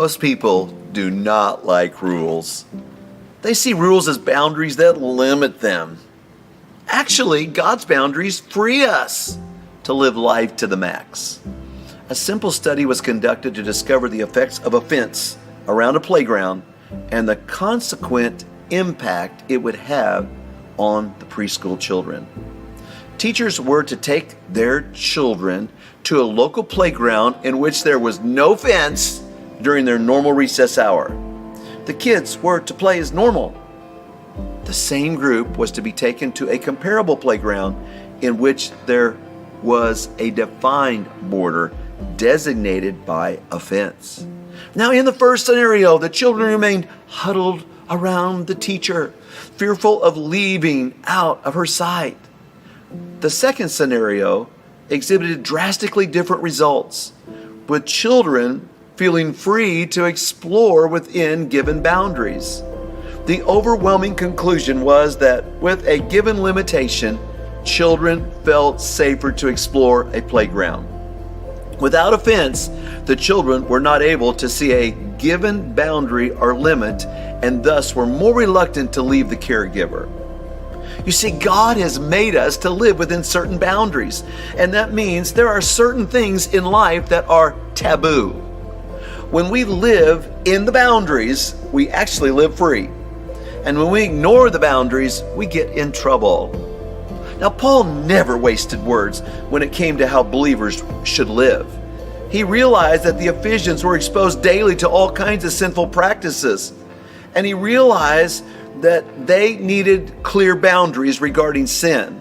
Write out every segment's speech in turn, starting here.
Most people do not like rules. They see rules as boundaries that limit them. Actually, God's boundaries free us to live life to the max. A simple study was conducted to discover the effects of a fence around a playground and the consequent impact it would have on the preschool children. Teachers were to take their children to a local playground in which there was no fence during their normal recess hour. The kids were to play as normal. The same group was to be taken to a comparable playground in which there was a defined border designated by a fence. Now, in the first scenario, the children remained huddled around the teacher, fearful of leaving out of her sight. The second scenario exhibited drastically different results, with children feeling free to explore within given boundaries. The overwhelming conclusion was that with a given limitation, children felt safer to explore a playground. Without a fence, the children were not able to see a given boundary or limit, and thus were more reluctant to leave the caregiver. You see, God has made us to live within certain boundaries, and that means there are certain things in life that are taboo. When we live in the boundaries, we actually live free. And when we ignore the boundaries, we get in trouble. Now, Paul never wasted words when it came to how believers should live. He realized that the Ephesians were exposed daily to all kinds of sinful practices, and he realized that they needed clear boundaries regarding sin.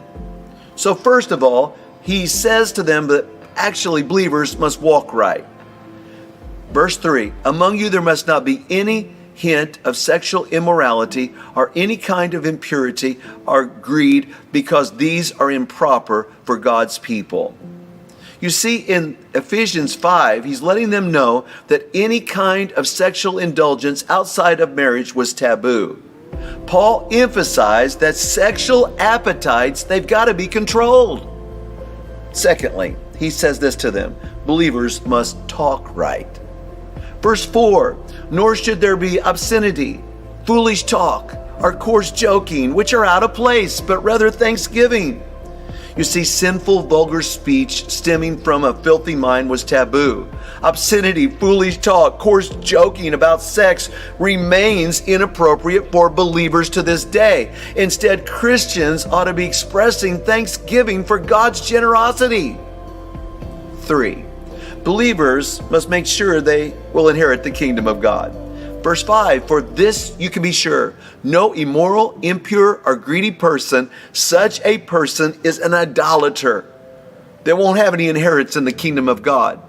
So first of all, he says to them that actually believers must walk right. Verse 3, among you there must not be any hint of sexual immorality or any kind of impurity or greed, because these are improper for God's people. You see, in Ephesians 5, he's letting them know that any kind of sexual indulgence outside of marriage was taboo. Paul emphasized that sexual appetites, they've got to be controlled. Secondly, he says this to them, believers must talk right. Verse 4, nor should there be obscenity, foolish talk, or coarse joking, which are out of place, but rather thanksgiving. You see, sinful, vulgar speech stemming from a filthy mind was taboo. Obscenity, foolish talk, coarse joking about sex remains inappropriate for believers to this day. Instead, Christians ought to be expressing thanksgiving for God's generosity. 3, believers must make sure they will inherit the kingdom of God. Verse 5, for this you can be sure, no immoral, impure, or greedy person, such a person is an idolater. They won't have any inheritance in the kingdom of God.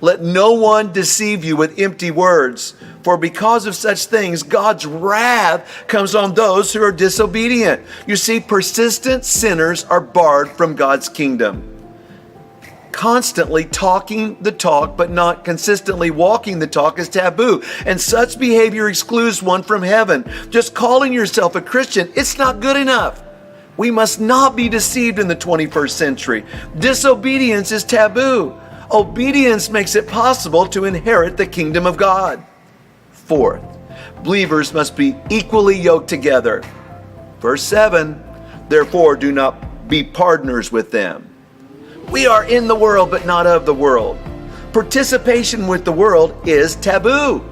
Let no one deceive you with empty words, for because of such things, God's wrath comes on those who are disobedient. You see, persistent sinners are barred from God's kingdom. Constantly talking the talk but not consistently walking the talk is taboo, and such behavior excludes one from heaven. Just calling yourself a Christian, it's not good enough. We must not be deceived in the 21st century. Disobedience is taboo. Obedience makes it possible to inherit the kingdom of God. 4th, believers must be equally yoked together. Verse 7, therefore do not be partners with them. We are in the world, but not of the world. Participation with the world is taboo.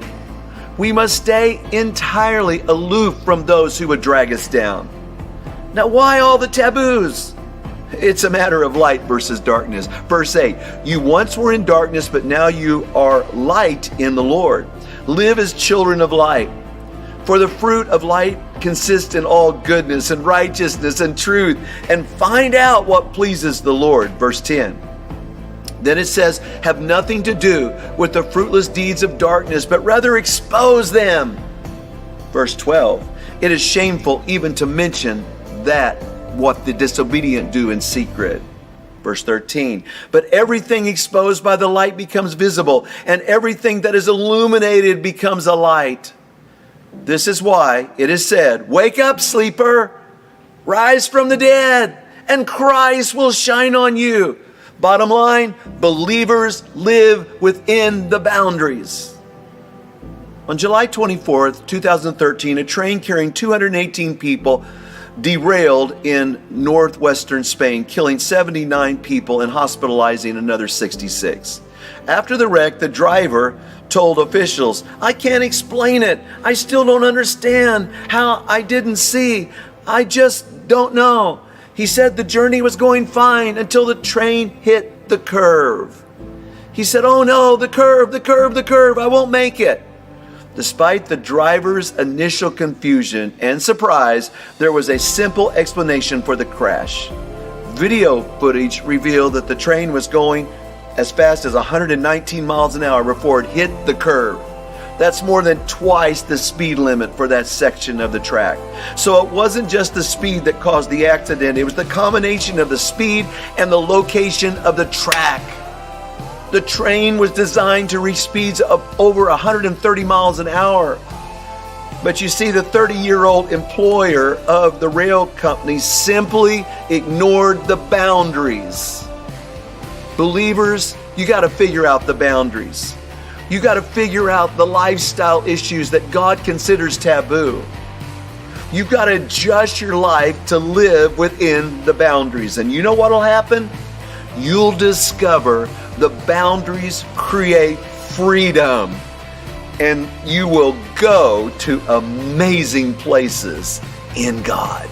We must stay entirely aloof from those who would drag us down. Now, why all the taboos? It's a matter of light versus darkness. Verse 8, you once were in darkness, but now you are light in the Lord. Live as children of light. For the fruit of light consists in all goodness and righteousness and truth, and find out what pleases the Lord. Verse 10. Then it says, have nothing to do with the fruitless deeds of darkness, but rather expose them. Verse 12. It is shameful even to mention that what the disobedient do in secret. Verse 13, but everything exposed by the light becomes visible, and everything that is illuminated becomes a light. This is why it is said, wake up, sleeper, rise from the dead, and Christ will shine on you. Bottom line, believers live within the boundaries. On July 24th, 2013, a train carrying 218 people derailed in northwestern Spain, killing 79 people and hospitalizing another 66. After the wreck, the driver told officials, "I can't explain it. I still don't understand how I didn't see. I just don't know." He said the journey was going fine until the train hit the curve. He said, "Oh no, the curve, I won't make it." Despite the driver's initial confusion and surprise, there was a simple explanation for the crash. Video footage revealed that the train was going as fast as 119 miles an hour before it hit the curve. That's more than twice the speed limit for that section of the track. So it wasn't just the speed that caused the accident, it was the combination of the speed and the location of the track. The train was designed to reach speeds of over 130 miles an hour. But you see, the 30-year-old employer of the rail company simply ignored the boundaries. Believers, you got to figure out the boundaries. You got to figure out the lifestyle issues that God considers taboo. You've got to adjust your life to live within the boundaries. And you know what will happen? You'll discover the boundaries create freedom. And you will go to amazing places in God.